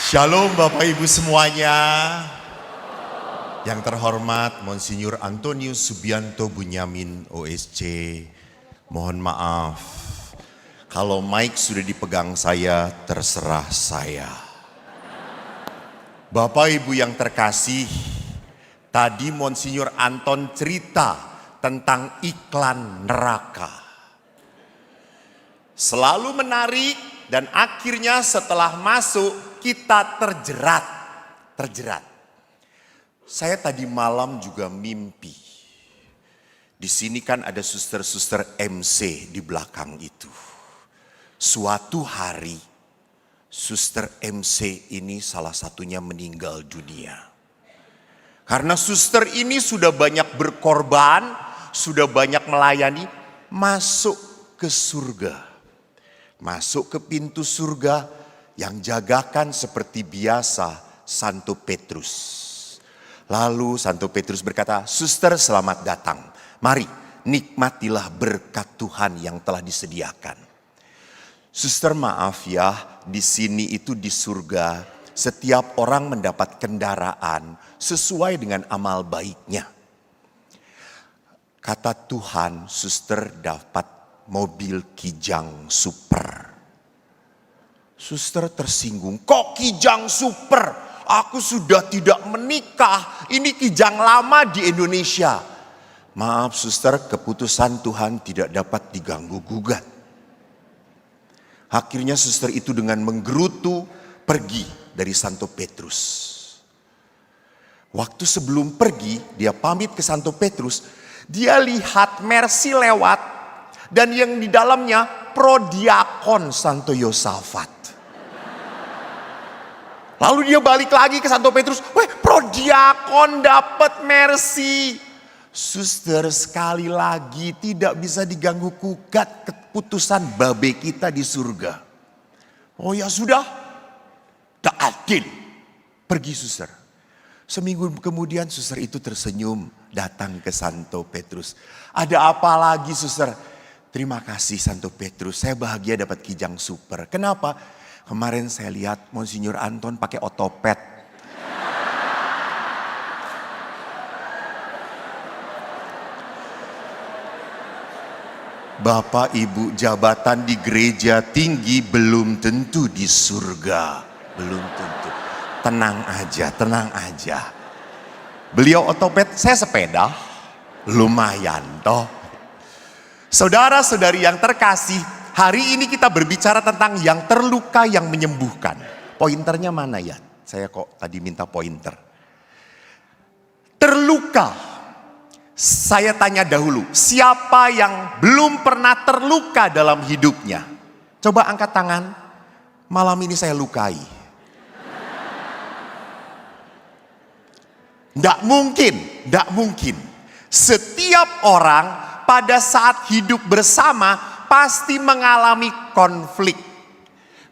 Shalom Bapak Ibu semuanya. Yang terhormat Monsinyur Antonius Subianto Bunyamin OSC. Mohon maaf kalau mic sudah dipegang saya, terserah saya. Bapak Ibu yang terkasih, tadi Monsinyur Anton cerita tentang iklan neraka. Selalu menarik dan akhirnya setelah masuk kita terjerat. Saya tadi malam juga mimpi. Di sini kan ada suster-suster MC di belakang itu. Suatu hari suster MC ini salah satunya meninggal dunia. Karena suster ini sudah banyak berkorban, sudah banyak melayani, masuk ke surga. Masuk ke pintu surga, yang jagakan seperti biasa Santo Petrus. Lalu Santo Petrus berkata, "Suster, selamat datang. Mari nikmatilah berkat Tuhan yang telah disediakan." Suster, maaf ya, di sini itu di surga setiap orang mendapat kendaraan sesuai dengan amal baiknya. Kata Tuhan, suster dapat mobil Kijang Super. Suster tersinggung, "Kok Kijang Super? Aku sudah tidak menikah, ini Kijang lama di Indonesia." Maaf suster, keputusan Tuhan tidak dapat diganggu gugat. Akhirnya suster itu dengan menggerutu pergi dari Santo Petrus. Waktu sebelum pergi, dia pamit ke Santo Petrus, dia lihat Mercy lewat dan yang di dalamnya Prodiakon Santo Yosafat. Lalu dia balik lagi ke Santo Petrus, "Weh, Prodiakon dapat Mercy." Suster, sekali lagi tidak bisa diganggu gugat keputusan babe kita di surga. "Oh ya sudah, tak adil." Pergi suster. Seminggu kemudian suster itu tersenyum datang ke Santo Petrus. "Ada apa lagi suster?" "Terima kasih Santo Petrus, saya bahagia dapat Kijang Super." "Kenapa?" "Kemarin saya lihat Monsinyur Anton pakai otopet." Bapak Ibu, jabatan di gereja tinggi belum tentu di surga. Belum tentu. Tenang aja. Beliau otopet, saya sepeda. Lumayan toh. Saudara-saudari yang terkasih, hari ini kita berbicara tentang yang terluka yang menyembuhkan. Pointernya mana ya? Saya kok tadi minta pointer. Terluka. Saya tanya dahulu, siapa yang belum pernah terluka dalam hidupnya? Coba angkat tangan. Malam ini saya lukai. Nggak mungkin. Setiap orang pada saat hidup bersama pasti mengalami konflik.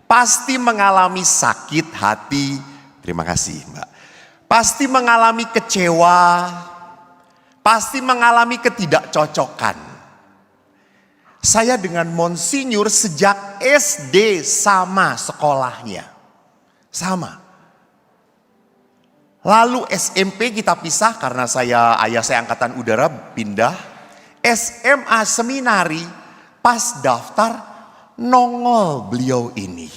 Pasti mengalami sakit hati. Terima kasih Mbak. Pasti mengalami kecewa. Pasti mengalami ketidakcocokan. Saya dengan Monsinyur sejak SD sama sekolahnya. Sama. Lalu SMP kita pisah karena ayah saya angkatan udara pindah. SMA seminari, pas daftar nongol beliau ini.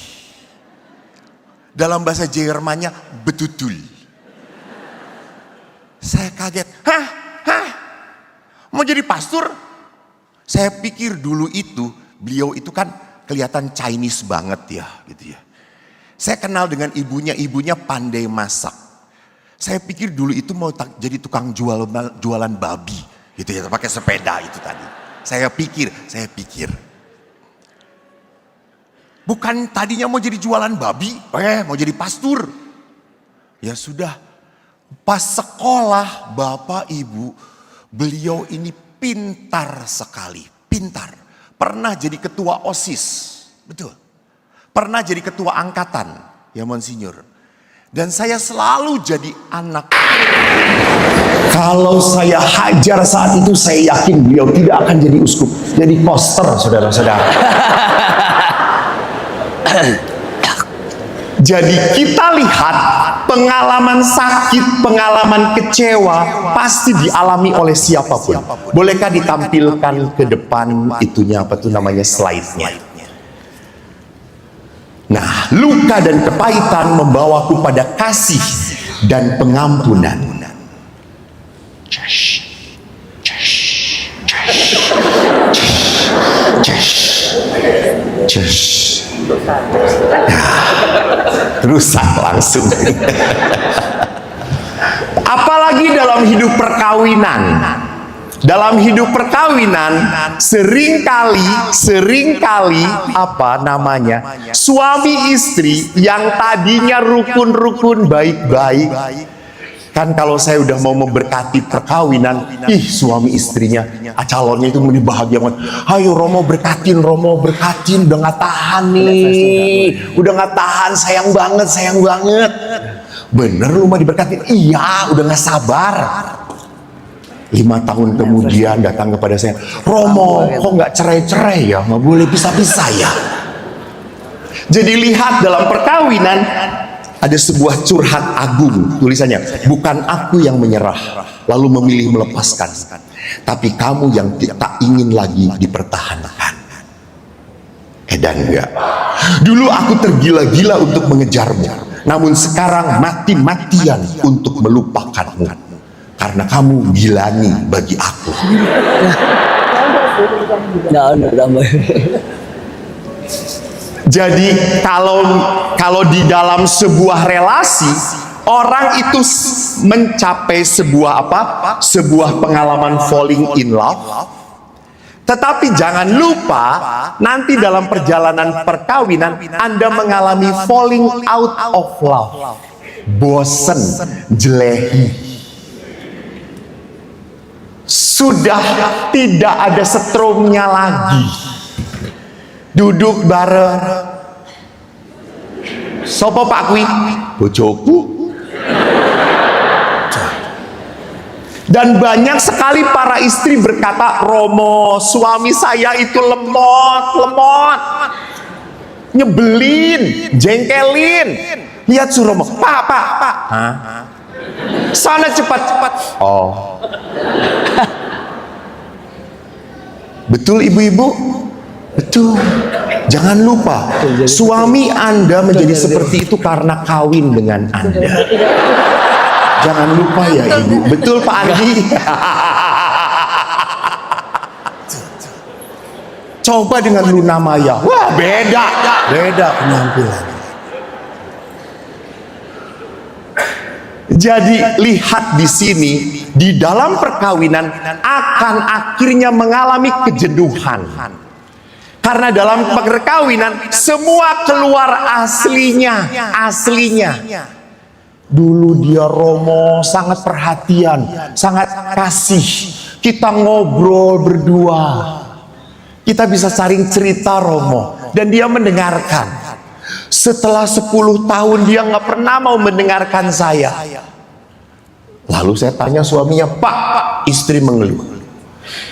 Dalam bahasa Jermannya betutul. Saya kaget, hah? Mau jadi pastor? Saya pikir dulu itu, beliau itu kan kelihatan Chinese banget ya, gitu ya. Saya kenal dengan ibunya pandai masak. Saya pikir dulu itu mau jadi tukang jualan babi, gitu ya, pakai sepeda itu tadi. Saya pikir. Bukan tadinya mau jadi jualan babi, mau jadi pastor. Ya sudah, pas sekolah Bapak Ibu, beliau ini pintar sekali, pintar. Pernah jadi ketua OSIS, betul. Pernah jadi ketua angkatan, ya Monsinyur. Dan saya selalu jadi anak. Kalau saya hajar saat itu, saya yakin beliau tidak akan jadi uskup. Jadi poster, saudara-saudara. Jadi kita lihat pengalaman sakit, pengalaman kecewa pasti dialami oleh siapapun. Bolehkah ditampilkan ke depan itunya, apa tuh namanya, slide-nya? Nah, luka dan kepahitan membawaku pada kasih dan pengampunan. Rusak langsung. Apalagi dalam hidup perkawinan. Dalam hidup perkawinan seringkali apa namanya, suami istri yang tadinya rukun-rukun baik-baik, kan kalau saya udah mau memberkati perkawinan, suami istrinya, calonnya itu meni bahagia banget. Ayo Romo berkatin, udah nggak tahan nih, udah nggak tahan, sayang banget. Bener lu mau diberkatin? Iya, udah nggak sabar. 5 tahun kemudian datang kepada saya, Romo, kok nggak cerai-cerai ya? Nggak boleh pisah-pisah ya? Jadi lihat dalam perkawinan ada sebuah curhat agung, tulisannya, bukan aku yang menyerah lalu memilih melepaskan, tapi kamu yang tak ingin lagi dipertahankan. Dan enggak, dulu aku tergila-gila untuk mengejarmu, namun sekarang mati-matian untuk melupakanmu, karena kamu gilani bagi aku. Jadi kalau di dalam sebuah relasi, orang itu mencapai sebuah pengalaman falling in love. Tetapi jangan lupa, nanti dalam perjalanan perkawinan Anda mengalami falling out of love. Bosen, jelehi. Sudah tidak ada setrumnya lagi. Duduk bareng. Sopo Pak Kwi? Bojoku. Dan banyak sekali para istri berkata, Romo, suami saya itu lemot. Nyebelin, jengkelin. Lihat su Romo, Pak. Hah? Sana cepat. Oh. Betul ibu-ibu? Betul. Jangan lupa, suami Anda menjadi seperti itu karena kawin dengan Anda. Jangan lupa ya ibu. Betul Pak Andi. Coba dengan Luna Maya. Wah, beda penampilan. Jadi lihat di sini, di dalam perkawinan akan akhirnya mengalami kejenuhan. Karena dalam perkawinan semua keluar aslinya. Dulu dia Romo sangat perhatian, sangat kasih. Kita ngobrol berdua. Kita bisa saling cerita Romo, dan dia mendengarkan. Setelah 10 tahun dia nggak pernah mau mendengarkan saya. Lalu saya tanya suaminya, Pak, istri mengeluh.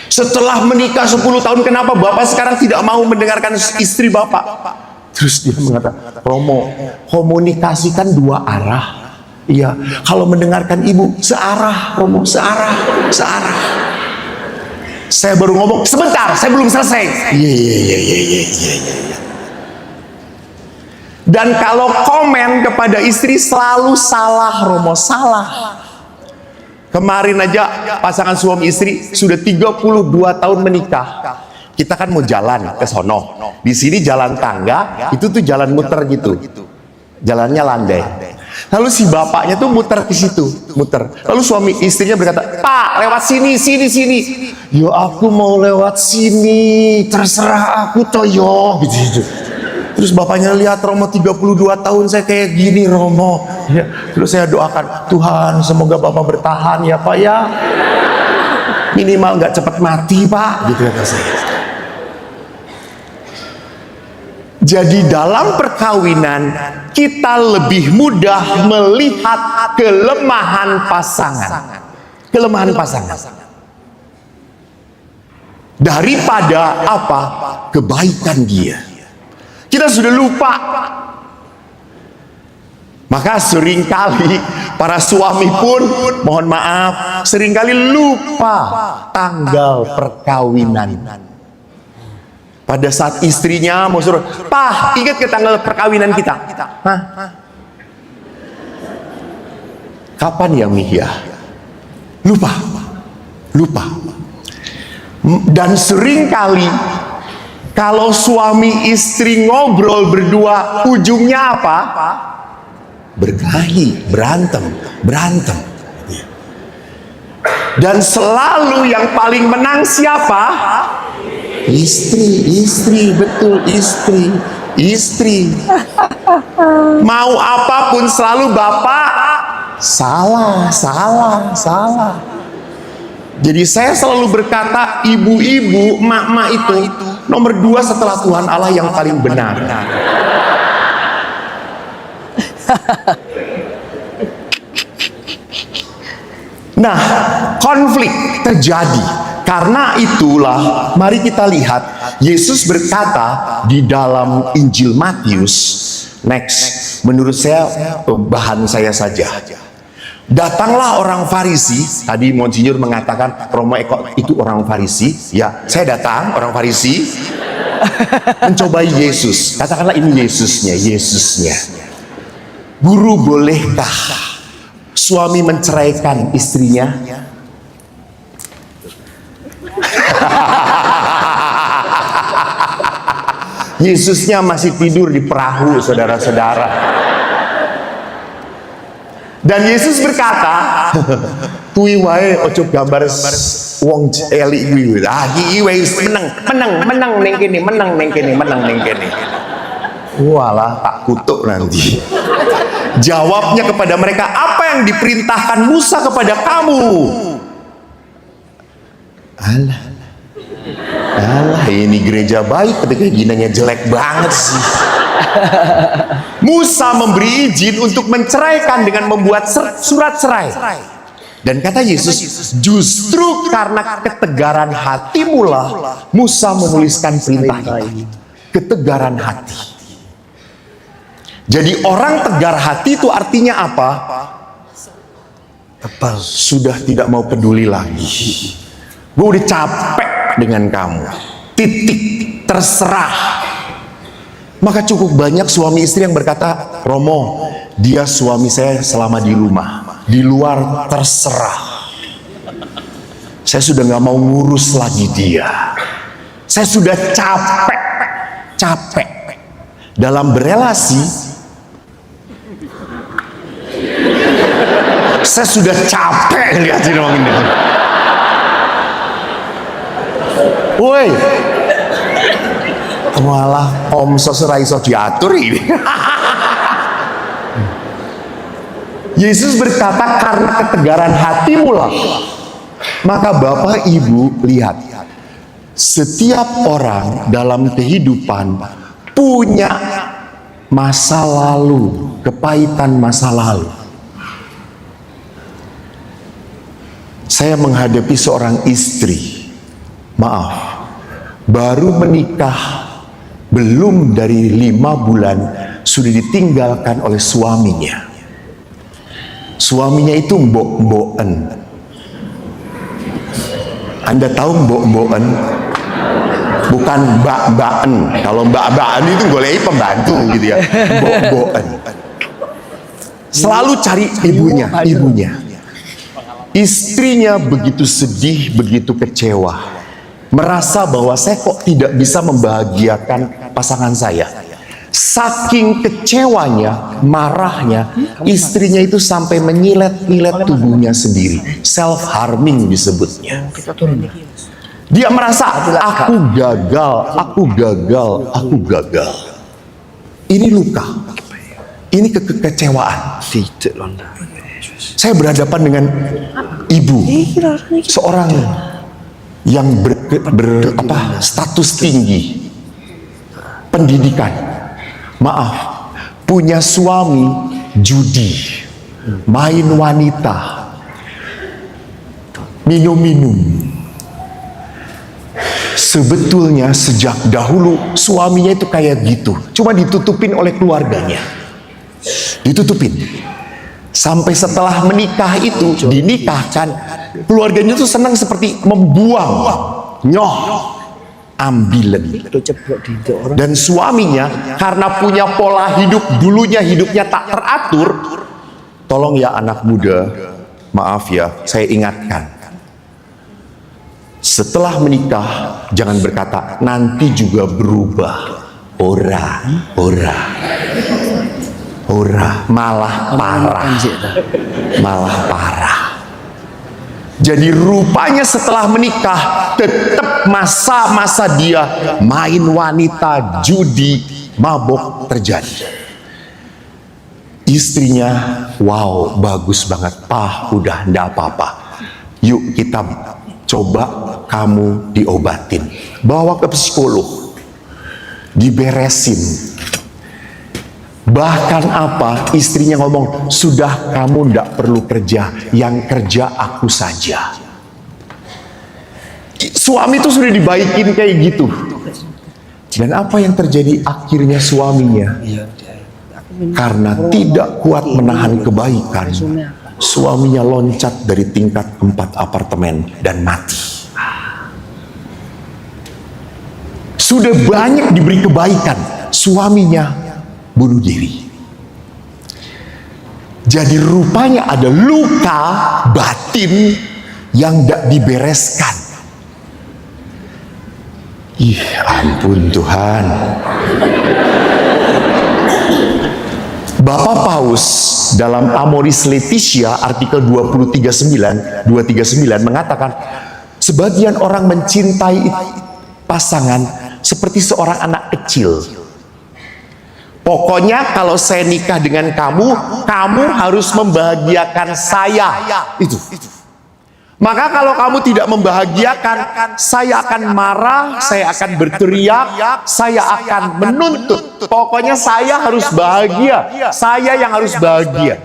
Setelah menikah 10 tahun, kenapa Bapak sekarang tidak mau mendengarkan istri Bapak? Terus dia mengatakan, Romo, komunikasi kan 2 arah. Iya, kalau mendengarkan ibu, searah Romo, searah. Saya baru ngomong, sebentar, saya belum selesai. Iya. Dan kalau komen kepada istri selalu salah Romo, salah. Kemarin aja pasangan suami istri sudah 32 tahun menikah. Kita kan mau jalan ke sono. Di sini jalan tangga, itu tuh jalan muter gitu. Jalannya landai. Lalu si bapaknya tuh muter ke situ, muter. Lalu suami istrinya berkata, Pak, lewat sini. Yo, aku mau lewat sini, terserah aku toyo, gitu. Terus bapaknya lihat Romo 32 tahun saya kayak gini Romo. Ya, terus saya doakan, Tuhan semoga Bapak bertahan ya Pak ya. Minimal nggak cepat mati Pak, gitu kata saya. Jadi dalam perkawinan kita lebih mudah melihat kelemahan pasangan. Daripada kebaikan dia. Kita sudah lupa. Maka seringkali para suami pun, mohon maaf, seringkali lupa tanggal perkawinan. Pada saat istrinya mau suruh, "Pak, ingat ke tanggal perkawinan kita?" Hah? Kapan ya, Mia? Lupa. Dan seringkali kalau suami istri ngobrol berdua, ujungnya apa? Berkelahi, berantem. Dan selalu yang paling menang siapa? Istri, betul, istri. Mau apapun selalu bapak salah. Jadi saya selalu berkata, ibu-ibu, emak-emak itu nomor 2 setelah Tuhan Allah yang paling benar. Nah, konflik terjadi. Karena itulah, mari kita lihat, Yesus berkata di dalam Injil Matius, next, menurut saya bahan saya saja. Datanglah orang Farisi, tadi Monsinyur mengatakan Romo Eko itu orang Farisi, ya saya datang orang Farisi, mencobai Yesus, katakanlah ini Yesusnya. Guru, bolehkah suami menceraikan istrinya? Yesusnya masih tidur di perahu, saudara-saudara. Dan Yesus berkata, "Kuwi wae ojo gambar wong elik kuwi. Ah iki wis menang ning kene. Walah, tak kutuk nanti." Jawabnya kepada mereka, "Apa yang diperintahkan Musa kepada kamu?" Alah, ini gereja baik, ketika ginanya jelek banget sih. Musa memberi izin untuk menceraikan dengan membuat surat cerai. Dan kata Yesus, justru karena ketegaran hatimu lah Musa menuliskan perintah ini. Ketegaran hati. Jadi orang tegar hati itu artinya apa? Sudah tidak mau peduli lagi. Gue udah capek dengan kamu. Titik, terserah. Maka cukup banyak suami istri yang berkata, "Romo, dia suami saya selama di rumah, di luar terserah. Saya sudah gak mau ngurus lagi dia. Saya sudah capek dalam berelasi. Saya sudah capek lihatin orang ini. Woi, malah om seserai so diatur ini." Yesus berkata, karena ketegaran hatimu lah. Maka Bapak Ibu lihat, setiap orang dalam kehidupan punya masa lalu, kepahitan masa lalu. Saya menghadapi seorang istri, maaf, baru menikah belum dari 5 bulan sudah ditinggalkan oleh suaminya. Suaminya itu mbok-mboken. Anda tahu mbok-mboken? Bukan mbak-mbaken. Kalau mbak-mbaken itu goleki pembantu gitu ya. Mbok-mboken. Selalu cari ibunya. Istrinya begitu sedih, begitu kecewa. Merasa bahwa saya kok tidak bisa membahagiakan pasangan saya. Saking kecewanya, marahnya, istrinya itu sampai menyilet-nyilet tubuhnya sendiri. Self-harming disebutnya. Dia merasa, aku gagal. Ini luka. Ini kekecewaan. Saya berhadapan dengan ibu, seorang yang status tinggi, pendidikan, maaf, punya suami judi, main wanita, minum. Sebetulnya sejak dahulu suaminya itu kayak gitu, cuma ditutupin oleh keluarganya. ditutupin. Sampai setelah menikah itu, dinikahkan, keluarganya tuh senang seperti membuang, nyoh, ambilen. Dan suaminya karena punya pola hidup, dulunya hidupnya tak teratur. Tolong ya anak muda, maaf ya, saya ingatkan. Setelah menikah, jangan berkata, nanti juga berubah. Ora, malah parah. Jadi rupanya setelah menikah, tetap masa-masa dia main wanita, judi, mabok terjadi. Istrinya, wow, bagus banget, Pak, udah ndak apa-apa. Yuk kita coba kamu diobatin. Bawa ke psikolog. Diberesin. Bahkan apa, istrinya ngomong, sudah kamu ndak perlu kerja, yang kerja aku saja. Suami itu sudah dibaikin kayak gitu. Dan apa yang terjadi akhirnya suaminya? Karena tidak kuat menahan kebaikan, suaminya loncat dari tingkat 4 apartemen dan mati. Sudah banyak diberi kebaikan, suaminya bunuh diri. Jadi rupanya ada luka batin yang tidak dibereskan. Ih, ampun Tuhan. Bapak Paus dalam Amoris Laetitia artikel 239 mengatakan, sebagian orang mencintai pasangan seperti seorang anak kecil. Pokoknya kalau saya nikah dengan kamu, kamu harus membahagiakan saya. Itu. Maka kalau kamu tidak membahagiakan, saya akan marah, saya akan berteriak, saya akan menuntut. Pokoknya saya harus bahagia, saya yang harus bahagia.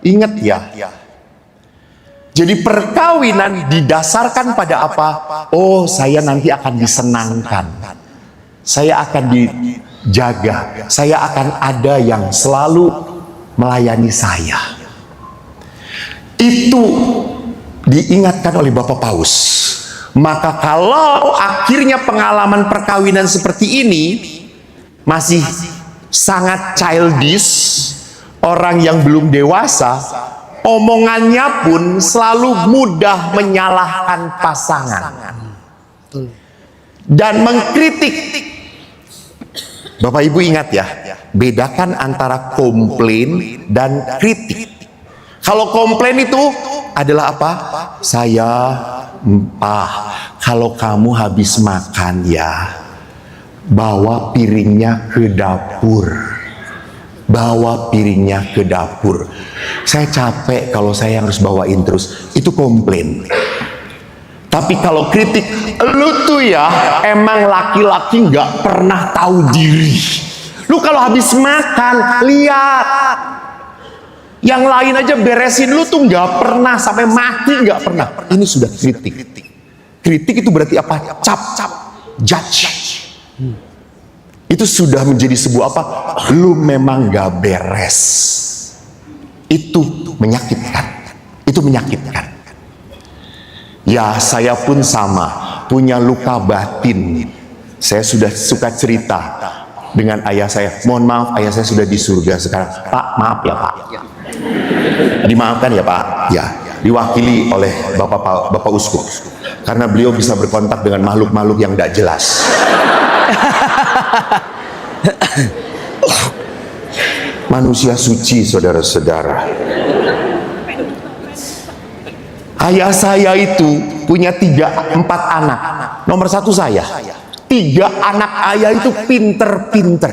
Ingat ya. Jadi perkawinan didasarkan pada apa? Oh, saya nanti akan disenangkan. Saya akan dijaga. Saya akan ada yang selalu melayani saya. Itu diingatkan oleh Bapak Paus. Maka kalau akhirnya pengalaman perkawinan seperti ini masih sangat childish, orang yang belum dewasa, omongannya pun selalu mudah menyalahkan pasangan dan mengkritik. Bapak Ibu ingat ya, bedakan antara komplain dan kritik. Kalau komplain itu adalah apa? Saya, Pak, kalau kamu habis makan ya, bawa piringnya ke dapur. Bawa piringnya ke dapur. Saya capek kalau saya harus bawain terus. Itu komplain. Tapi kalau kritik, lu tuh ya emang laki-laki nggak pernah tahu diri. Lu kalau habis makan, lihat. Yang lain aja beresin, lu tuh nggak pernah, sampai mati nggak pernah. Ini sudah kritik. Kritik itu berarti apa? Cap, judge. Itu sudah menjadi sebuah apa? Lu memang nggak beres. Itu menyakitkan. Itu menyakitkan. Ya, saya pun sama, punya luka batin. Saya sudah suka cerita dengan ayah saya. Mohon maaf, ayah saya sudah di surga sekarang. Pak, maaf ya Pak. Dimaafkan ya Pak. Ya, diwakili oleh Bapak Uskup. Karena beliau bisa berkontak dengan makhluk-makhluk yang tidak jelas. Manusia suci, saudara-saudara. Ayah saya itu punya 3-4 anak. Nomor 1 saya. 3 anak ayah itu pinter-pinter.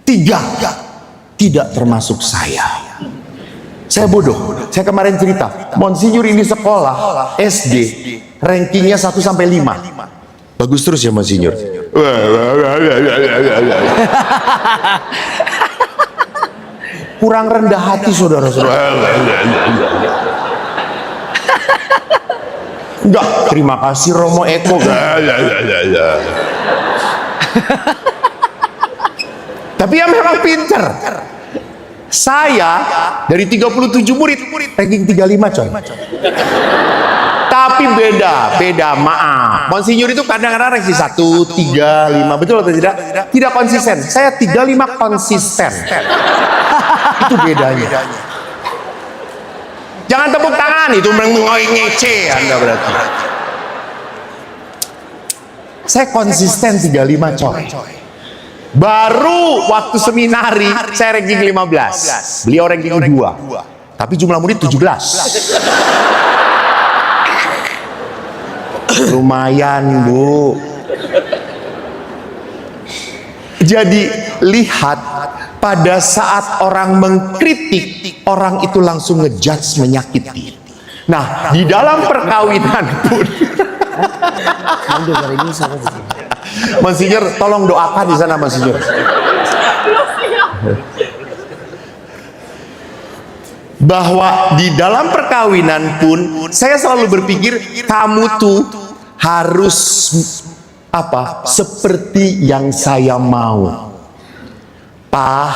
3 tidak termasuk saya. Saya bodoh. Saya kemarin cerita, Monsinyur ini sekolah SD, rankingnya 1 sampai 5. Bagus terus ya Monsinyur. Kurang rendah hati saudara-saudara. Enggak, terima kasih Romo Eko. Tapi ya memang pinter. Saya dari 37 murid ranking 35 coy. Tapi beda, maaf. Monsinyur itu kadang-kadang ranking 1, 3, 5, betul atau tidak? Tidak konsisten. Saya 35 konsisten. Itu bedanya. Jangan tepuk tangan, itu ngece Anda berarti. Saya konsisten 35 coy. Baru waktu seminari saya ranking 15. Beliau ranking 2. Tapi jumlah murid 17. Lumayan, Bu. Jadi lihat, pada saat orang mengkritik, orang itu langsung ngejudge, menyakiti. Nah, di dalam perkawinan pun Monsinyur, tolong doakan di sana, Monsinyur. Bahwa di dalam perkawinan pun saya selalu berpikir kamu tuh harus seperti yang saya mau. Pak,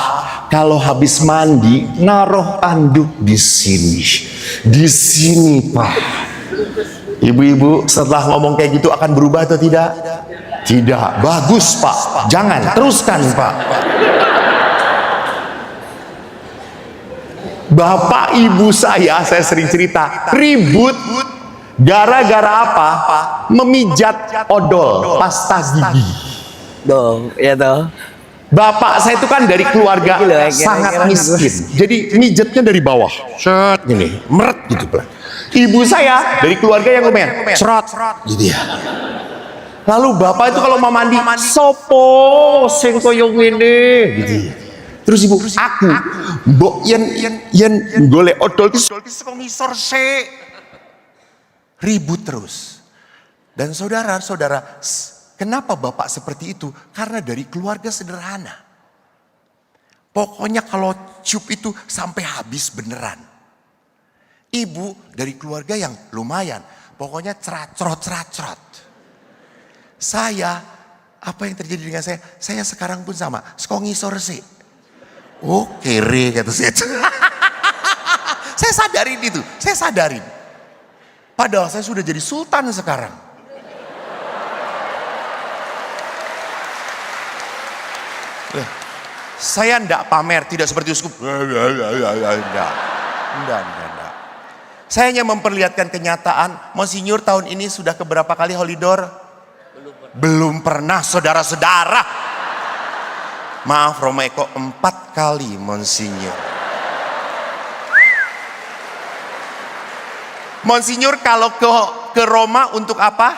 kalau habis mandi naruh anduk di sini Pak. Ibu-ibu setelah ngomong kayak gitu akan berubah atau tidak? Tidak. Bagus Pak, jangan, teruskan Pak. Bapak ibu saya sering cerita ribut gara-gara apa? Memijat odol pasta gigi. Dong, ya toh. Bapak saya itu kan dari keluarga sangat miskin. Jadi mijetnya dari bawah. Set gini, meret gitu pelan. Ibu saya dari keluarga yang lumayan, cerot gitu ya. Lalu bapak itu kalau mau mandi, sopo sing koyo ngene gitu. Terus ibu, aku mbok yen golek odol ki saka ngisor sik. Ribut terus. Dan saudara-saudara, kenapa bapak seperti itu? Karena dari keluarga sederhana. Pokoknya kalau cup itu sampai habis beneran. Ibu dari keluarga yang lumayan. Pokoknya cerot. Saya, apa yang terjadi dengan saya? Saya sekarang pun sama. Ngisor sik. Oh kere kata saya. Saya sadarin itu, saya sadarin. Padahal saya sudah jadi sultan sekarang. Saya enggak pamer, tidak seperti uskup. Enggak. Saya hanya memperlihatkan kenyataan. Monsinyur tahun ini sudah keberapa kali Holidor? Belum pernah saudara-saudara. Maaf Romo Eko, 4 kali Monsinyur. Monsinyur kalau ke Roma untuk apa?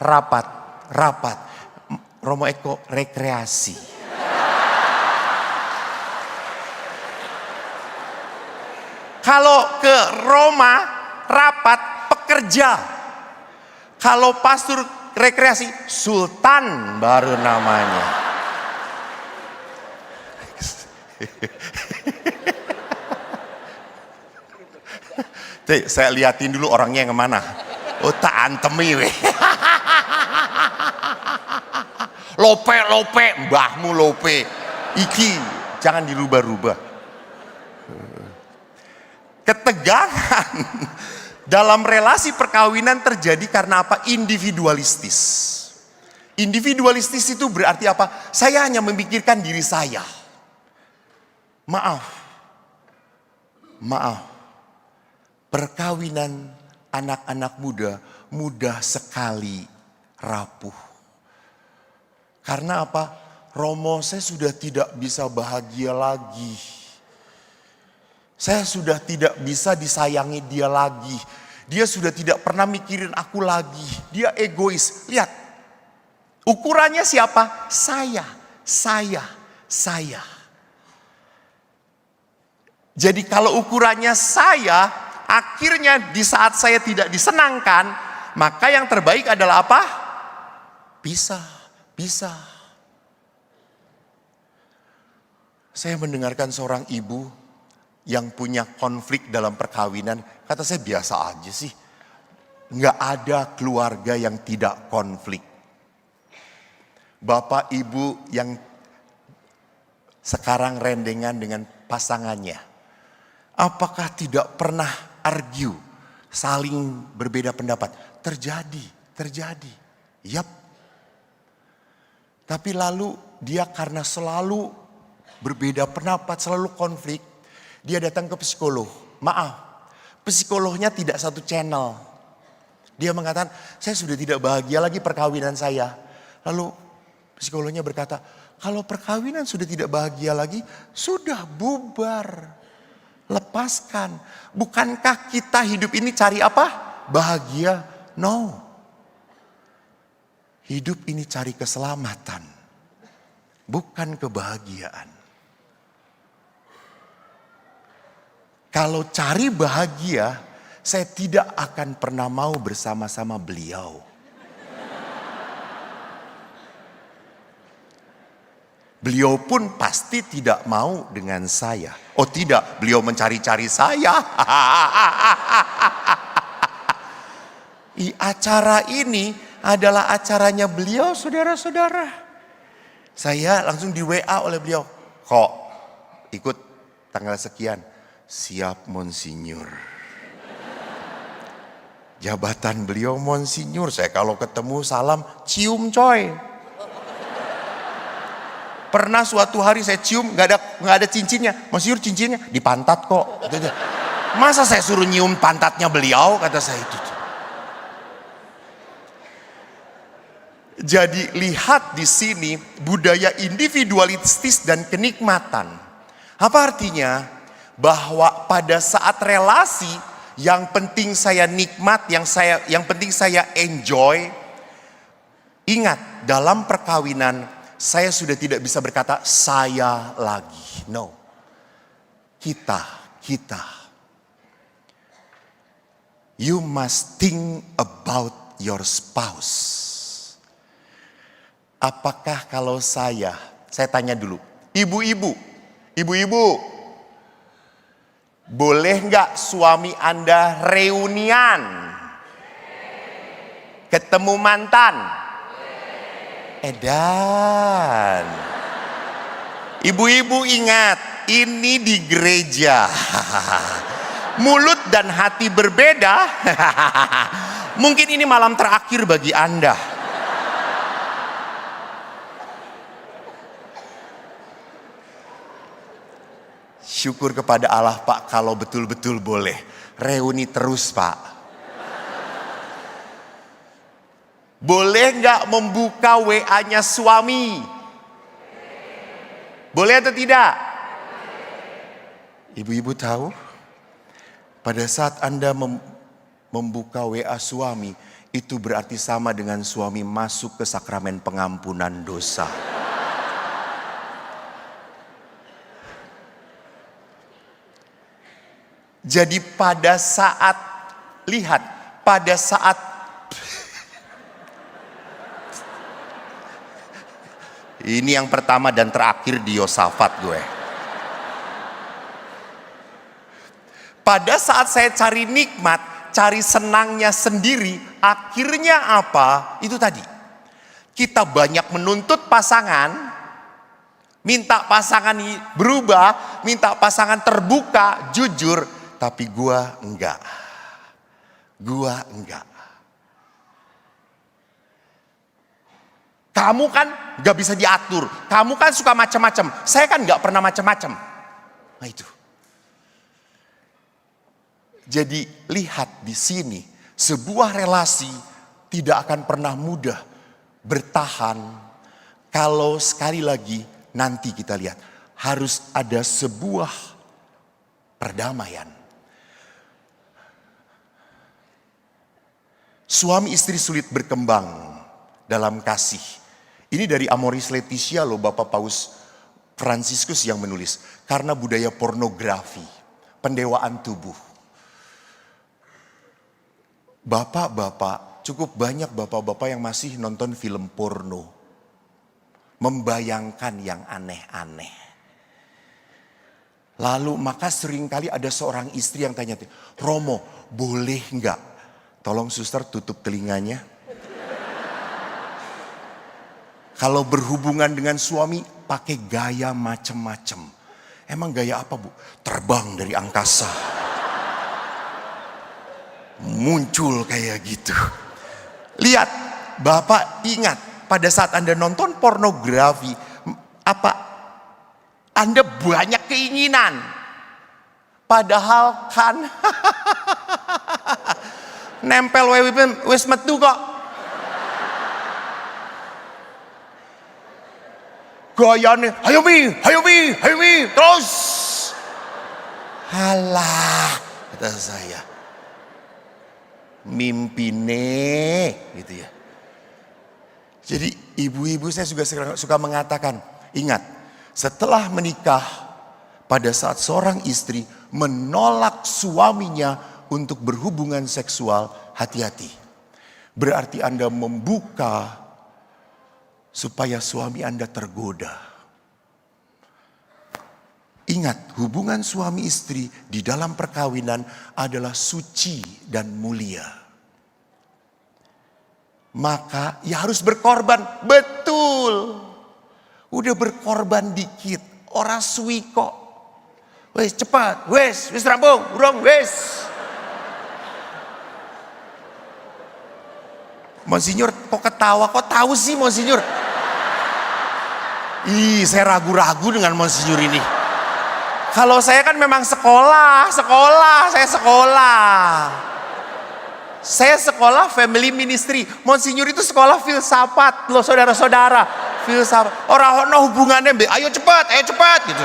Rapat. Romo Eko rekreasi. Kalau ke Roma rapat pekerja. Kalau pastor rekreasi sultan baru namanya. Saya liatin dulu orangnya yang mana. Oh tak antemi weh. Lope, mbahmu lope. Iki jangan dirubah-rubah. Ketegangan dalam relasi perkawinan terjadi karena apa? Individualistis. Individualistis itu berarti apa? Saya hanya memikirkan diri saya. Maaf. Perkawinan anak-anak muda mudah sekali rapuh. Karena apa? Romo saya sudah tidak bisa bahagia lagi. Saya sudah tidak bisa disayangi dia lagi. Dia sudah tidak pernah mikirin aku lagi. Dia egois. Lihat. Ukurannya siapa? Saya. Jadi kalau ukurannya saya, akhirnya di saat saya tidak disenangkan, maka yang terbaik adalah apa? Pisah. Saya mendengarkan seorang ibu yang punya konflik dalam perkawinan, kata saya biasa aja sih. Nggak ada keluarga yang tidak konflik. Bapak ibu yang sekarang rendengan dengan pasangannya. Apakah tidak pernah argue, saling berbeda pendapat? Terjadi. Yap. Tapi lalu dia karena selalu berbeda pendapat, selalu konflik, dia datang ke psikolog. Maaf, psikolognya tidak satu channel. Dia mengatakan, saya sudah tidak bahagia lagi perkawinan saya. Lalu psikolognya berkata, kalau perkawinan sudah tidak bahagia lagi, sudah bubar. Lepaskan. Bukankah kita hidup ini cari apa? Bahagia? No. Hidup ini cari keselamatan. Bukan kebahagiaan. Kalau cari bahagia, saya tidak akan pernah mau bersama-sama beliau. Beliau pun pasti tidak mau dengan saya. Oh tidak, beliau mencari-cari saya. Acara ini adalah acaranya beliau, saudara-saudara. Saya langsung di WA oleh beliau. Kok ikut tanggal sekian? Siap Monsinyur. Jabatan beliau Monsinyur. Saya kalau ketemu salam cium coy. Pernah suatu hari saya cium nggak ada cincinnya. Monsinyur cincinnya di pantat kok. Masa saya suruh nyium pantatnya beliau, kata saya itu. Jadi lihat di sini budaya individualistis dan kenikmatan. Apa artinya? Bahwa pada saat relasi yang penting saya nikmat, yang penting saya enjoy. Ingat, dalam perkawinan saya sudah tidak bisa berkata saya lagi. No. Kita. You must think about your spouse. Apakah kalau saya tanya dulu, ibu-ibu, boleh nggak suami Anda reunian? Ketemu mantan? Edan. Ibu-ibu ingat, ini di gereja. Mulut dan hati berbeda. Mungkin ini malam terakhir bagi Anda. Syukur kepada Allah Pak kalau betul-betul boleh. Reuni terus Pak. Boleh nggak membuka WA-nya suami? Boleh atau tidak? Ibu-ibu tahu? Pada saat Anda membuka WA suami, itu berarti sama dengan suami masuk ke sakramen pengampunan dosa. Jadi pada saat ini yang pertama dan terakhir di Yosafat gue. Pada saat saya cari nikmat, cari senangnya sendiri, akhirnya apa? Itu tadi. Kita banyak menuntut pasangan, minta pasangan berubah, minta pasangan terbuka, jujur, tapi gua enggak. Kamu kan gak bisa diatur. Kamu kan suka macam-macam. Saya kan gak pernah macam-macam. Nah itu. Jadi lihat di sini. Sebuah relasi tidak akan pernah mudah bertahan. Kalau sekali lagi nanti kita lihat. Harus ada sebuah perdamaian. Suami istri sulit berkembang dalam kasih. Ini dari Amoris Laetitia loh, Bapak Paus Fransiskus yang menulis. Karena budaya pornografi, pendewaan tubuh. Bapak-bapak, cukup banyak bapak-bapak yang masih nonton film porno. Membayangkan yang aneh-aneh. Lalu maka seringkali ada seorang istri yang tanya, Romo boleh nggak? Tolong suster tutup telinganya. Kalau berhubungan dengan suami, pakai gaya macem-macem. Emang gaya apa, Bu? Terbang dari angkasa. Muncul kayak gitu. Lihat, Bapak ingat pada saat Anda nonton pornografi, apa Anda banyak keinginan. Padahal kan nempel wis metu kok. Gayane, ayo mi, terus. Halah, kata saya. Mimpine, gitu ya. Jadi ibu-ibu saya juga suka mengatakan, ingat, setelah menikah, pada saat seorang istri menolak suaminya untuk berhubungan seksual, hati-hati. Berarti Anda membuka supaya suami Anda tergoda. Ingat, hubungan suami istri di dalam perkawinan adalah suci dan mulia. Maka ya harus berkorban, betul. Udah berkorban dikit, orang suwi kok. Wes cepat, wes rampung, urung wes. Monsinyur kok ketawa, kok tahu sih Monsinyur? Saya ragu-ragu dengan Monsinyur ini. Kalau saya kan memang sekolah. Saya sekolah family ministry. Monsinyur itu sekolah filsafat loh saudara-saudara. Filsafat. Orang ono hubungannya, ayo cepat gitu.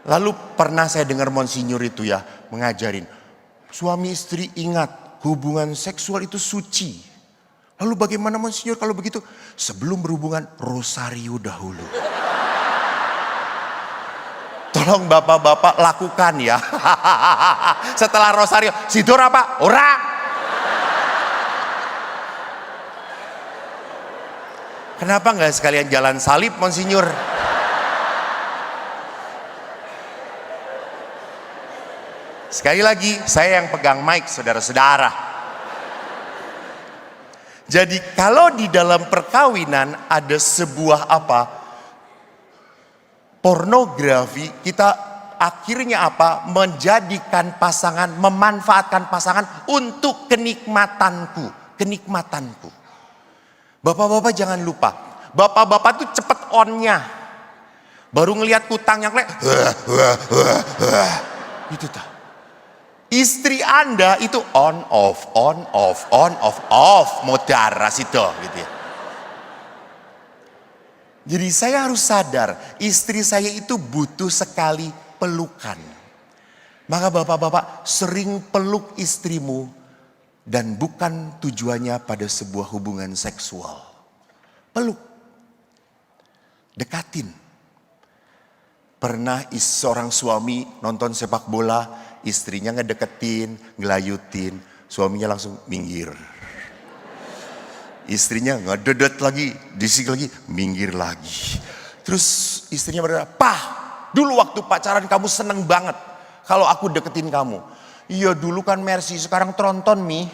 Lalu pernah saya dengar Monsinyur itu ya mengajarin. Suami istri ingat hubungan seksual itu suci. Lalu bagaimana Monsinyur kalau begitu? Sebelum berhubungan rosario dahulu. Tolong bapak-bapak lakukan ya. Setelah rosario, sidor apa? Ora. Kenapa nggak sekalian jalan salib Monsinyur? Sekali lagi, saya yang pegang mic, saudara-saudara. Jadi kalau di dalam perkawinan ada sebuah pornografi, kita akhirnya menjadikan pasangan, memanfaatkan pasangan untuk kenikmatanku. Bapak-bapak jangan lupa, bapak-bapak tuh cepet onnya. Baru ngelihat kutang yang gitu tuh. Istri Anda itu on off, modar situ gitu ya. Jadi saya harus sadar, istri saya itu butuh sekali pelukan. Maka bapak-bapak sering peluk istrimu dan bukan tujuannya pada sebuah hubungan seksual. Peluk, dekatin. Pernah seorang suami nonton sepak bola, istrinya ngedeketin, ngelayutin, suaminya langsung minggir. Istrinya ngededet lagi, disik lagi, minggir lagi. Terus istrinya berkata, "Pah, dulu waktu pacaran kamu seneng banget kalau aku deketin kamu." "Iya dulu kan Mercy, sekarang tronton Mi."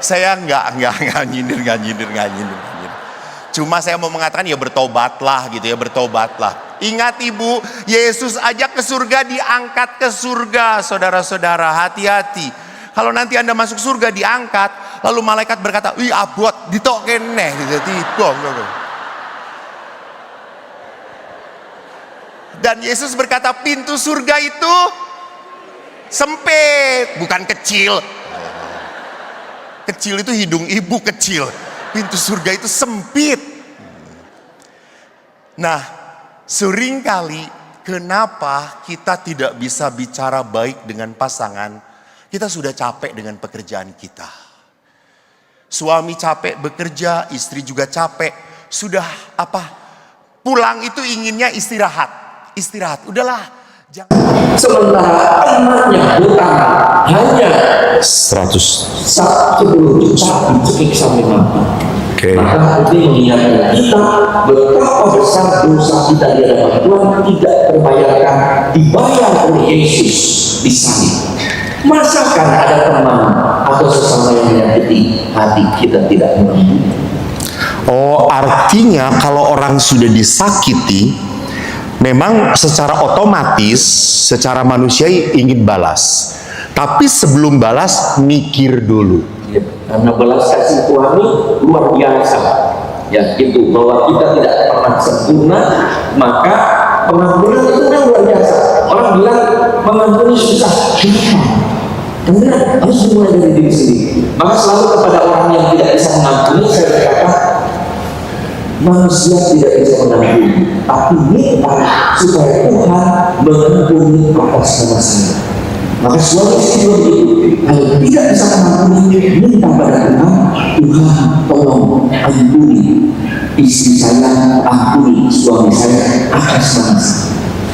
Saya nggak nyindir. Cuma saya mau mengatakan ya bertobatlah gitu ya, bertobatlah. Ingat ibu, Yesus ajak ke surga, diangkat ke surga. Saudara-saudara, hati-hati. Kalau nanti Anda masuk surga diangkat, lalu malaikat berkata, "Wih abot, ditok kene." Dan Yesus berkata, pintu surga itu sempit, bukan kecil. Kecil itu hidung ibu kecil. Pintu surga itu sempit. Nah, seringkali kenapa kita tidak bisa bicara baik dengan pasangan? Kita sudah capek dengan pekerjaan kita. Suami capek bekerja, istri juga capek. Sudah pulang itu inginnya istirahat. Udahlah. Sementara anaknya hutang hanya 110 juta dicekik sampai mati. Oke. Maka ini mengingatkan kita betapa besar dosa kita di hadapan Tuhan tidak terbayarkan, dibayar oleh Yesus di salib. Masakan ada teman atau sesama yang menyakiti hati kita tidak mengampuni? Oh, artinya kalau orang sudah disakiti, memang secara otomatis, secara manusiawi ingin balas. Tapi sebelum balas, mikir dulu. Ya, karena belas kasih Tuhan ini luar biasa. Ya, itu bahwa kita tidak pernah sempurna, maka pengampunan itu kan luar biasa. Orang bilang mengampuni susah. Karena harus dimulai dari diri sendiri. Maka selalu kepada orang yang tidak bisa mengampuni, saya berkata, manusia tidak bisa mengampuni, tapi minta supaya Tuhan mengampuni atas nama saya. Maka suami istri begitu, kalau tidak bisa mengampuni, minta pada Tuhan, Tuhan tolong ampuni istri saya, ampuni suami saya atas nama saya.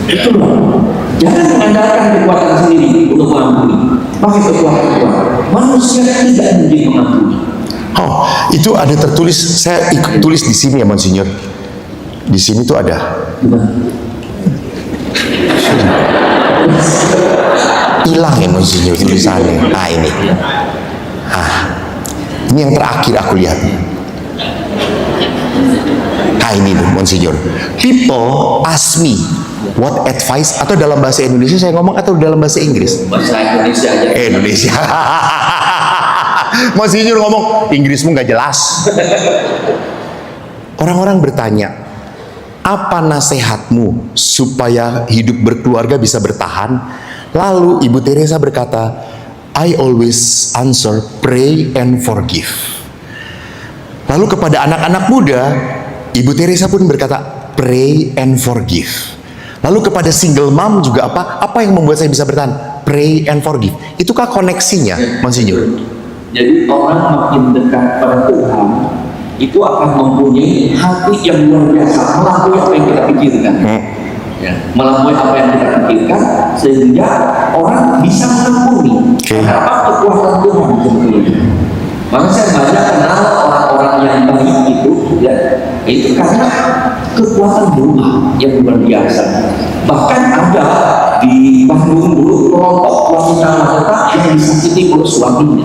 Itulah, jangan mengandalkan kekuatan sendiri untuk mengampuni, pakai kekuatan Tuhan. Manusia tidak mungkin mengampuni. Oh, itu ada tertulis, saya tulis di sini ya Monsinyur. Di sini tuh ada. Hilang ya Monsinyur tulisannya. Nah ini. Ini yang terakhir aku lihat. Nah ini loh Monsinyur. People ask me what advice, atau dalam bahasa Indonesia saya ngomong atau dalam bahasa Inggris? Bahasa Indonesia aja. Indonesia. Monsinyur ngomong Inggrismu nggak jelas. Orang-orang bertanya, apa nasihatmu supaya hidup berkeluarga bisa bertahan? Lalu Ibu Teresa berkata, I always answer, pray and forgive. Lalu kepada anak-anak muda, Ibu Teresa pun berkata, pray and forgive. Lalu kepada single mom juga apa? Apa yang membuat saya bisa bertahan? Pray and forgive. Itukah koneksinya, Monsinyur? Jadi orang makin dekat pada Tuhan itu akan mempunyai hati yang luar biasa, melampaui apa yang kita pikirkan. Ya, melampaui apa yang kita pikirkan, sehingga orang bisa mengampuni. Karena apa? Kekuatan Tuhan sebetulnya. Maka saya banyak kenal orang-orang yang baik itu karena kekuatan doa yang luar biasa. Bahkan ada di Bandung dulu kelompok wanita yang disakiti oleh suaminya.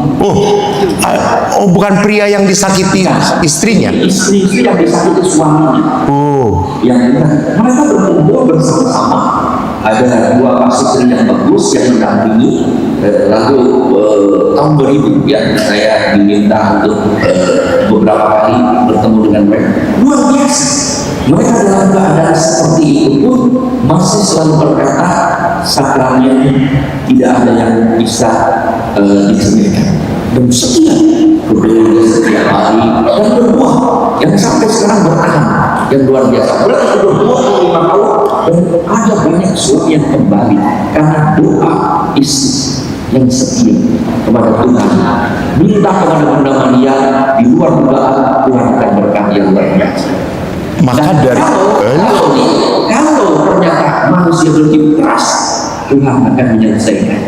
Oh, bukan pria yang disakiti istrinya. Istri yang disakiti suaminya. Yang mereka berkumpul bersama-sama. Ada dua pastor yang bagus yang mendampingi. Lalu tahun 2000 ya saya diminta untuk beberapa kali bertemu dengan mereka. Luar biasa. Mereka dalam keadaan seperti itu pun masih selalu berkata sakralnya tidak ada yang bisa disembuhkan. Dan setia berdoa setiap hari dan berdoa yang sampai sekarang bertahan yang luar biasa. Mereka berdoa 5 tahun dan ada banyak suami yang kembali karena doa istri yang setia kepada Tuhan. Minta kepada Bunda Maria di luar dugaan, Tuhan akan berkati yang luar biasa. Maka dari kalau ternyata manusia berhenti keras, Tuhan akan menyelesaikan.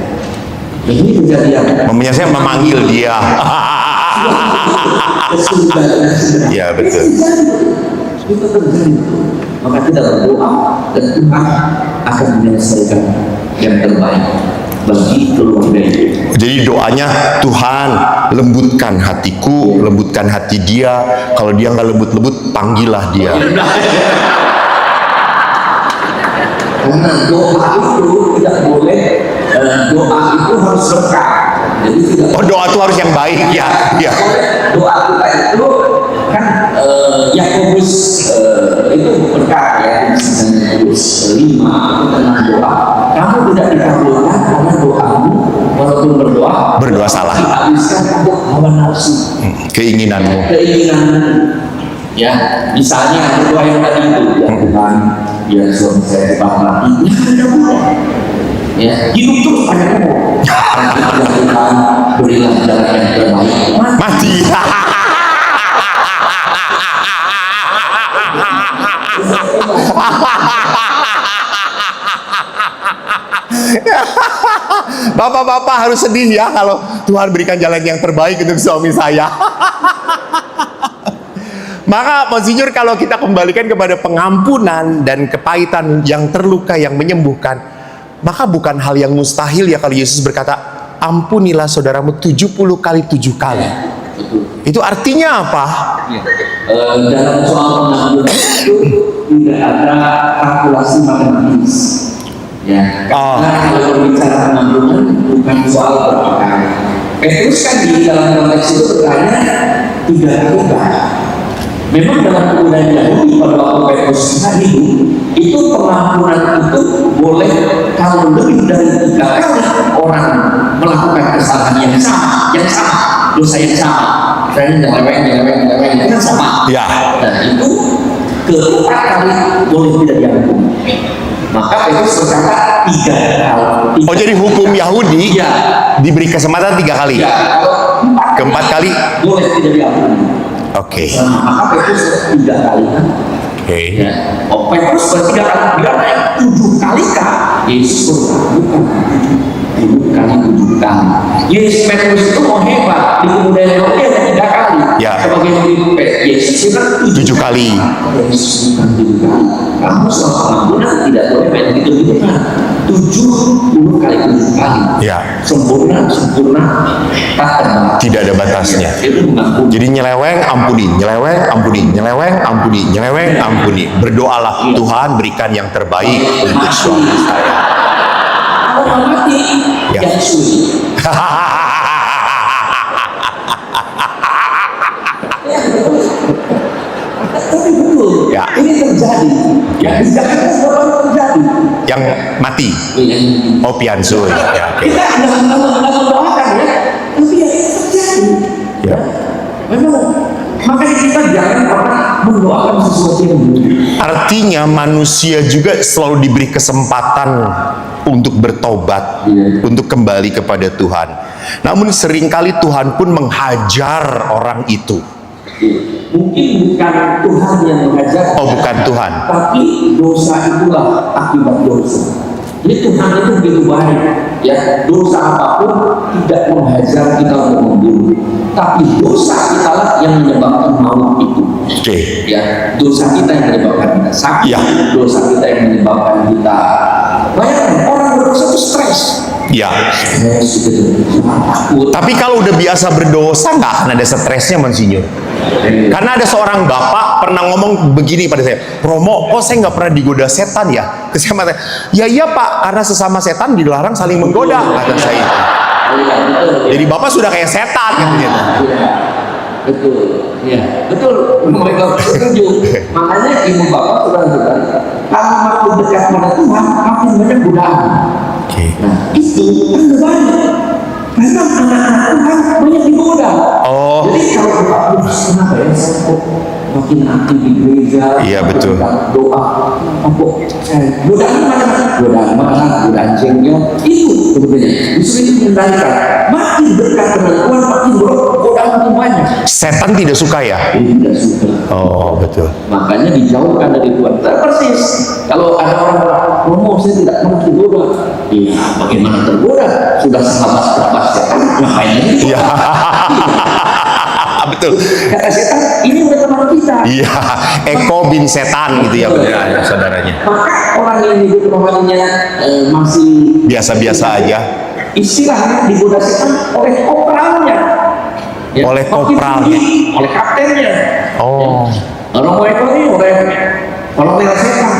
Dan ini kejadian. Menyelesaikan memanggil dia. Ya betul. Itu terjadi. Maka kita berdoa dan Tuhan akan menyelesaikan yang terbaik bagi keluarga itu. Jadi doanya, Tuhan lembutkan hatiku, lembutkan hati dia. Kalau dia nggak lembut-lembut, panggillah dia. Karena doa itu tidak boleh, doa itu harus berkah. Jadi tidak. Oh, doa itu harus yang baik ya. Ya. Doa kita itu kan Yakobus itu berkah ya, misalnya Yakobus 5 itu tentang doa. Kamu tidak dikabulkan karena doamu walaupun berdoa salah. Dihabiskan untuk hawa nafsu. Keinginanmu. Ya, misalnya doa yang tadi itu ya Tuhan, biar suami saya cepat mati. Ya, ada ya, hidup terus pada kamu. Tuhan berilah jalan yang terbaik. Mati. Bapak-bapak harus sedih ya kalau Tuhan berikan jalan yang terbaik untuk suami saya. Maka Monsinyur, kalau kita kembalikan kepada pengampunan dan kepahitan yang terluka yang menyembuhkan, maka bukan hal yang mustahil ya kalau Yesus berkata, ampunilah saudaramu 70 kali 7 kali. Itu artinya apa? Ya. Dalam soal pengampunan itu tidak ada kalkulasi matematis. Ya, karena kalau berbicara pengampunan bukan soal berapa kali. Petrus kan di dalam konteks itu bertanya 3 kali kan. Memang dalam kebudayaan Yahudi pada waktu Petrus hidup, itu pengampunan itu boleh kalau lebih dari 3 kali orang melakukan kesalahan yang sama, dosa yang sama. Misalnya nyeleweng itu kan sama. Ya. Nah itu ke-4 kali boleh tidak diampuni. Maka Petrus berkata 3 kali. Oh, jadi hukum Yahudi ya, diberi kesempatan 3 kali. ya, kalau Keempat kali boleh tidak diampuni. Oke. Maka Petrus 3 kali kan. Oke. Ya. Oh, Petrus bertiga kali bilang 7 kali kah? Yesus berkata bukan 7 kali. Yesus Petrus itu mau hebat di kebudayaan Yahudi ada 3 kali. Ya. Sebagai murid Yesus itu 7 kali. Yesus bukan 7 kali. Kamu soal pengampunan tidak boleh main gitu kan. 70 kali 7 kali. Ya. Sempurna, tak terbatas. Tidak ada batasnya. Itu mengampuni. Jadi nyeleweng ampuni, nyeleweng ampuni, nyeleweng ampuni, nyeleweng ampuni. Berdoalah, Tuhan berikan yang terbaik untuk suami saya. Kalau mati, Ya. yang sulit. Tapi betul, Ya. ini terjadi. Ya, di Jakarta selalu terjadi. Yang mati. Oh, piansui. Ya, oke. Kita nggak mendoakan ya, tapi ya itu terjadi. Ya. Memang, makanya kita jangan pernah mendoakan sesuatu yang buruk. Artinya manusia juga selalu diberi kesempatan untuk bertobat, untuk kembali kepada Tuhan. Namun seringkali Tuhan pun menghajar orang itu. Mungkin bukan Tuhan yang mengajar, Oh, bukan Tuhan. tapi dosa itulah akibat dosa. Jadi Tuhan itu begitu baik, ya, dosa apapun tidak menghajar kita untuk membunuh, tapi dosa kitalah yang menyebabkan maut itu. Oke. Ya, dosa kita yang menyebabkan kita sakit, Ya. dosa kita yang menyebabkan kita. Bayangkan orang berdosa itu stres. Ya. Stres gitu, takut. Tapi kalau udah biasa berdosa nggak akan ada stresnya, Monsinyur. Karena ada seorang bapak pernah ngomong begini pada saya, Romo, kok saya nggak pernah digoda setan ya? Terus saya mengatakan, ya iya pak, karena sesama setan dilarang saling menggoda, kata saya. Iya, betul. Jadi bapak sudah kayak setan katanya. Iya, betul. Iya, betul. Mereka setuju. Makanya ibu bapak sudah bilang, kalau makin dekat pada Tuhan, makin banyak godaan. Oke. Nah, itu kan banyak. Memang anak-anak Tuhan banyak digoda. Oh. Jadi kalau kita kenapa ya saya kok makin aktif di gereja? Iya, betul. Doa, kok godaan macam-macam, godaan makanan, godaan jengkel, itu sebetulnya. Justru itu mengendalikan. Makin dekat dengan Tuhan, makin godaan makin banyak. Setan tidak suka ya? Dia tidak suka. Oh, betul. Makanya dijauhkan dari Tuhan. Persis. Kalau ada orang Romo, saya tidak pernah tergoda. Iya, bagaimana tergoda? Sudah sahabat berapa setan? Ngapain lagi? Iya. Betul. Kata setan, ini udah teman kita. Iya. Eko bin setan gitu ya benar saudaranya. Maka orang yang hidup rohaninya masih Biasa-biasa aja. istilahnya digoda setan oleh kopralnya. Ya, Oleh makin kopralnya. tinggi, oleh kaptennya. Oh. Romo Eko ini oleh kolonel setan.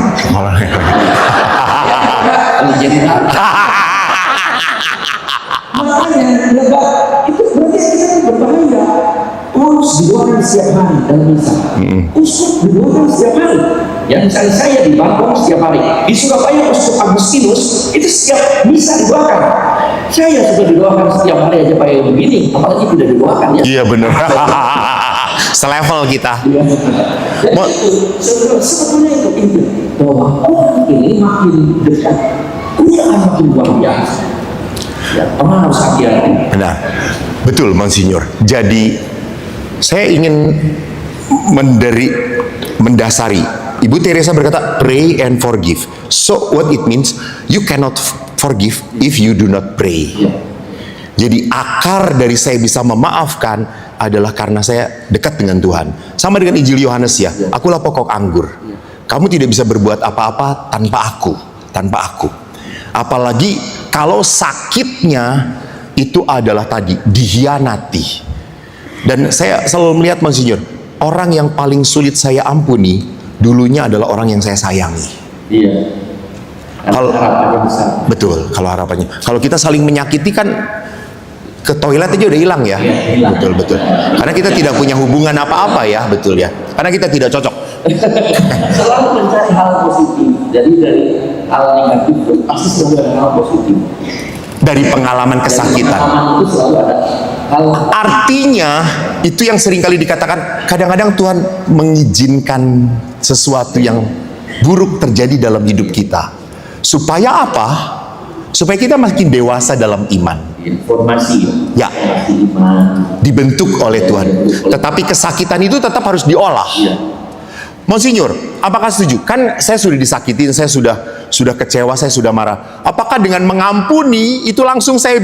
Jenderal. Makanya lebat itu berarti kita berbahaya. Paulus didoakan setiap hari dalam misa. Uskup didoakan setiap hari. Ya misalnya saya di Bandung setiap hari. Di Surabaya Uskup Agustinus itu setiap misa didoakan. Saya sudah didoakan setiap hari aja kayak begini. Apalagi tidak didoakan ya. Iya benar. Selevel kita. Ya. Jadi itu sebetulnya itu inti bahwa orang ini makin dekat, dia akan makin luar biasa. Ya, orang harus hati-hati. Benar. Betul, Monsinyur. Jadi saya ingin mendasari. Ibu Teresa berkata, pray and forgive. So what it means, you cannot forgive if you do not pray. Ya. Jadi akar dari saya bisa memaafkan adalah karena saya dekat dengan Tuhan. Sama dengan Injil Yohanes ya, akulah pokok anggur. Kamu tidak bisa berbuat apa-apa tanpa aku. Apalagi kalau sakitnya itu adalah tadi dihianati. Dan saya selalu melihat Monsinyur, orang yang paling sulit saya ampuni dulunya adalah orang yang saya sayangi. Iya. Kalau Harapannya besar. betul, kalau harapannya. Kalau kita saling menyakiti kan ke toilet aja udah hilang ya. Hilang. Betul. Karena kita tidak punya hubungan apa-apa ya, betul ya. Karena kita tidak cocok. Selalu mencari hal positif. Jadi dari hal negatif itu pasti selalu ada hal positif. Dari pengalaman kesakitan. Pengalaman itu selalu ada hal. Artinya itu yang seringkali dikatakan, kadang-kadang Tuhan mengizinkan sesuatu yang buruk terjadi dalam hidup kita. Supaya apa? Supaya kita makin dewasa dalam iman. Informasi Ya, informasi iman. dibentuk oleh Tuhan. Tetapi kesakitan itu tetap harus diolah. Iya. Monsinyur, apakah setuju? Kan saya sudah disakitin, saya sudah kecewa, saya sudah marah. Apakah dengan mengampuni itu langsung saya...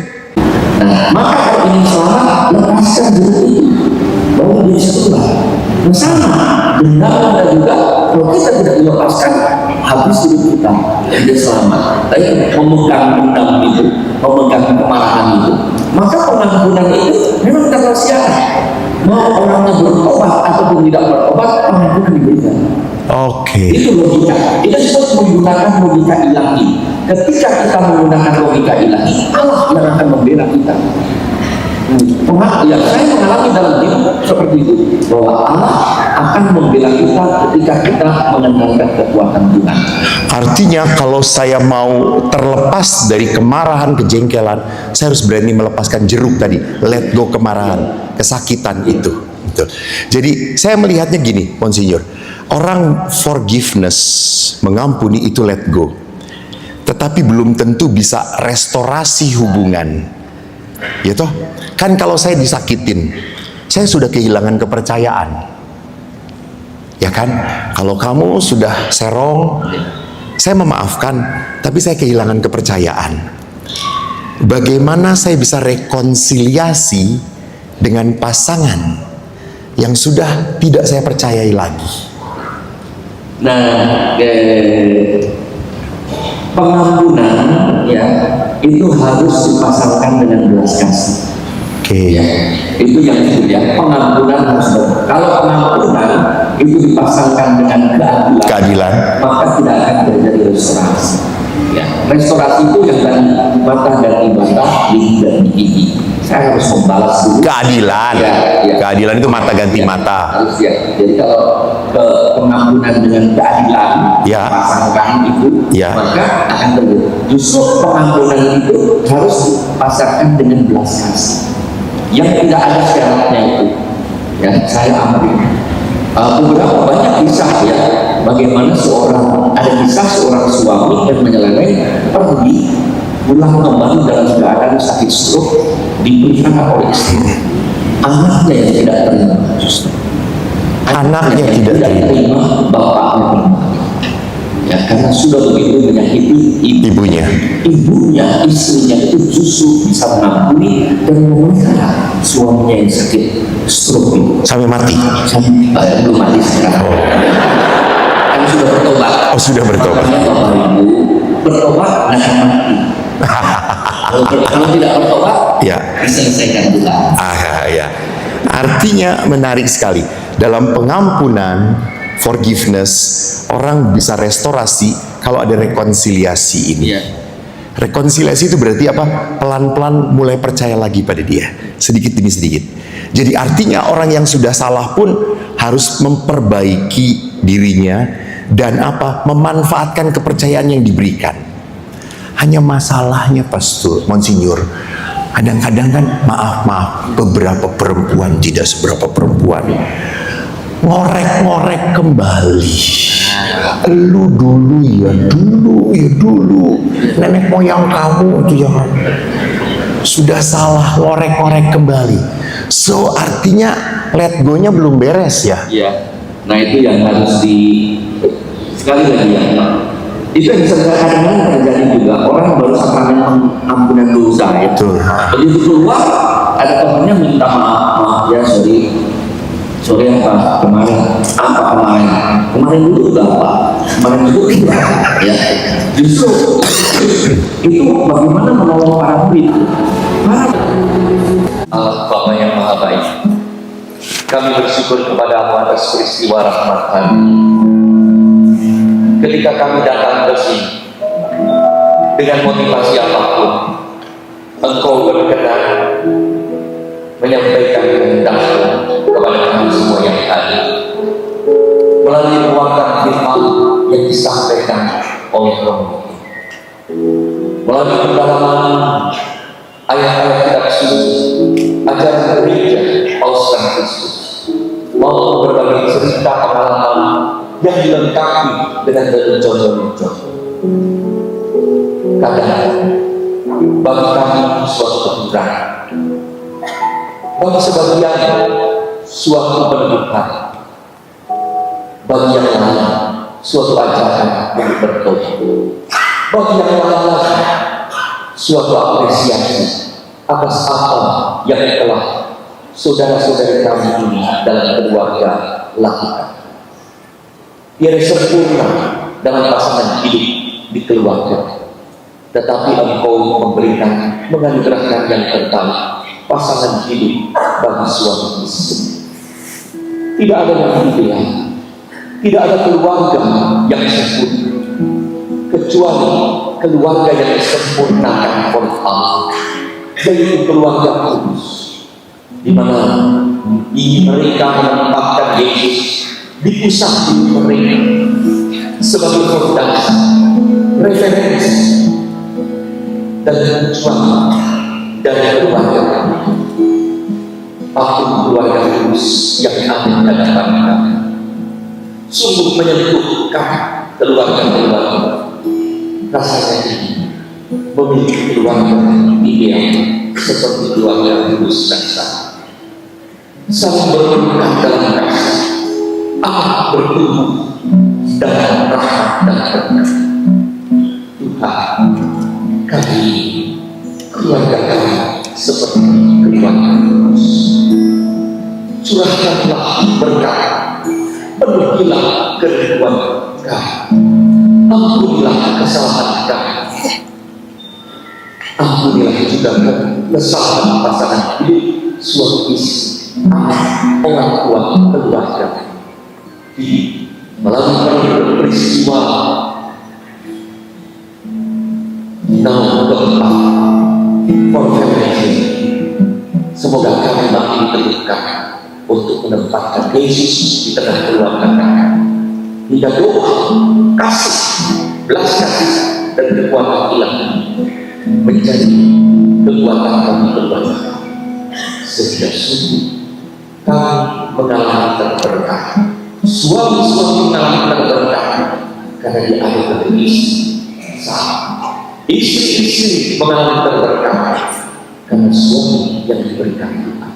Nah, maka kalau ingin selamat, lepaskan dulu itu. Bahwa dia setelah. Nah, sama. Dendam dan juga, kalau kita tidak melepaskan, habis hidup kita. Tidak selamat. Tapi memegang dendam itu, memegang kemarahan itu, maka pengampunan itu memang tersiar. Mau orangnya bertobat ataupun tidak bertobat, pengampunan diberikan. Oke. Itu logika. Kita disebut menggunakan logika ilahi. Ketika kita menggunakan logika ilahi, Allah yang akan membela kita. Ya, saya mengalami dalam hidup seperti itu, bahwa Allah akan membela kita ketika kita mengandalkan kekuatan Tuhan. Artinya kalau saya mau terlepas dari kemarahan, kejengkelan, saya harus berani melepaskan jeruk tadi, let go kemarahan, kesakitan itu. Betul. Jadi saya melihatnya gini, Monsinyur, orang forgiveness, mengampuni itu let go, tetapi belum tentu bisa restorasi hubungan. Ya toh, kan kalau saya disakitin, saya sudah kehilangan kepercayaan. Ya kan, kalau kamu sudah serong, saya memaafkan, tapi saya kehilangan kepercayaan. Bagaimana saya bisa rekonsiliasi dengan pasangan yang sudah tidak saya percayai lagi? Nah, pengampunan ya itu harus dipasangkan dengan belas kasih. Oke. Ya, itu yang itu ya, pengampunan harus kalau pengampunan itu dipasangkan dengan keadilan, maka tidak akan terjadi restorasi. Ya, restorasi itu yang tadi mata ganti mata, gigi ganti gigi. Saya harus membalas dulu. Keadilan. Ya. Keadilan itu mata ganti mata. Harus ya. Jadi kalau ke pengampunan dengan keadilan Ya. pasangkan itu, Ya. maka akan terjadi. Justru pengampunan itu harus dipasangkan dengan belas kasih. Yang tidak ada syaratnya itu. Ya, saya ambil. Beberapa banyak kisah ya, bagaimana ada kisah seorang suami yang menyeleweng pergi pulang kembali dalam keadaan sakit stroke, dipelihara oleh istri. Anaknya yang tidak terima, justru Anaknya tidak terima, bapaknya terima. Ya, karena sudah begitu menyakiti Ibunya. ibunya, istrinya itu justru bisa mengampuni dan memelihara suaminya yang sakit stroke itu. Sampai mati. Belum mati sekarang. Kan sudah bertobat. Oh, sudah bertobat. Makanya Bapak Ibu bertobat dan mati. Kalau tidak bertobat, Ya. diselesaikan Tuhan. Ya. Artinya menarik sekali. Dalam pengampunan, forgiveness, orang bisa restorasi kalau ada rekonsiliasi ini. Iya. Rekonsiliasi itu berarti apa? Pelan-pelan mulai percaya lagi pada dia, sedikit demi sedikit. Jadi artinya orang yang sudah salah pun harus memperbaiki dirinya dan apa? Memanfaatkan kepercayaan yang diberikan. Hanya masalahnya Pastor, Monsinyur, kadang-kadang kan maaf, beberapa perempuan, tidak seberapa perempuan, ngorek-ngorek kembali. Lu dulu ya dulu nenek moyang kamu itu yang sudah salah, ngorek-ngorek kembali. So artinya let go-nya belum beres ya. Iya. Nah itu yang harus sekali lagi ya. Itu yang kadang-kadang terjadi juga, orang baru sakramen ampunan dosa ya. Betul. Begitu keluar ada temannya minta maaf ya, sorry apa kemarin dulu udah apa, kemarin dulu udah ya. Justru itu bagaimana menolong para murid. Allah Bapa yang Maha Baik, kami bersyukur kepadamu atas peristiwa rahmat kami. Ketika kami datang ke sini dengan motivasi apapun, Engkau berkenan menyampaikan kehendak-Mu kepada kami semua yang hadir melalui pewartaan firman yang disampaikan oleh Romo, melalui pendalaman ayat-ayat kitab suci, ajaran gereja Paus Fransiskus, maupun berbagai cerita pengalaman yang dilengkapi dengan lelucon-lelucon. Kadang bagi kami suatu kebenaran, bagi sebagian suatu peneguhan, bagi yang lain suatu ajaran yang bertobat, bagi yang lain suatu apresiasi atas apa yang telah saudara-saudari kami ini dalam keluarga lakukan. Tiada sempurna dalam pasangan hidup di keluarga, tetapi Engkau memberikan, menganugerahkan yang terbaik, pasangan hidup bagi suami istri. Tidak ada yang ideal, tidak ada keluarga yang sempurna, kecuali keluarga yang disempurnakan oleh Allah, yaitu keluarga kudus, di mana mereka menempatkan Yesus di pusat hidup mereka sebagai fondasi, referensi, dan tujuan dari keluarga. Aku keluarga kudus yang ada di hadapan kami, sungguh menyentuhkan keluarga-keluarga. Rasanya ini memiliki keluarga ideal seperti keluarga kudus dan saling berpegang dalam kasih, amat bertumbuh dalam rahmat dan berkat. Tuhan, kami keluarga kami seperti keluarga kudus. Curahkanlah berkat, penuhilah kerinduan kami, ampunilah kesalahan kami, ampunilah juga kesalahan pasangan hidup suami istri, orang tua, keluarga. Melalui peristiwa namun keempat konferensi, semoga kami makin diteguhkan untuk menempatkan Yesus di tengah keluarga kami, hingga doa, kasih, belas kasih, dan kekuatan ilahi menjadi kekuatan kami keluarga, sehingga sungguh kami mengalami terberkah. Suami-suami mengalami terberkah karena dia ada pada istri. Istri-istri mengalami terberkah karena suami yang diberikan Tuhan.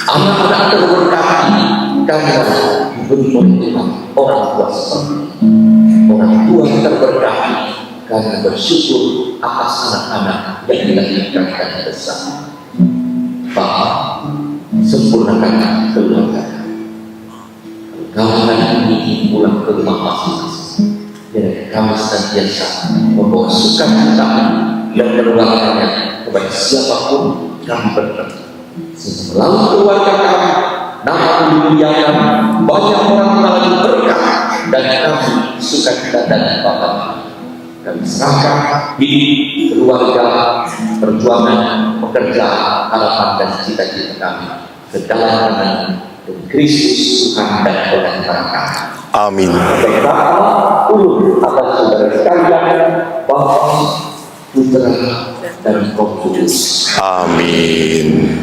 Anak-anak terberkah karena diberi oleh Tuhan orang tua seperti orang tua terberkah karena bersyukur atas anak-anak yang dilahirkan dan besar. Bapa, sempurnakan keluarga. Kami hari ini pulang ke rumah masing-masing, dan kami senantiasa membawa sukacita dan menularkannya kepada siapapun kami bertemu. Melalui keluarga kami, nama dimuliakan, banyak orang mengalami berkah, dan kami sukacita dan Bapa. Kami serahkan hidup, keluarga, perjuangan, pekerjaan, harapan dan cita-cita kami ke dalam tangan Kristus Tuhan dan Tuhan kami. Amin. Berkata ulun atas saudara sekalian, Bapa, Putra, dan Roh Kudus. Amin.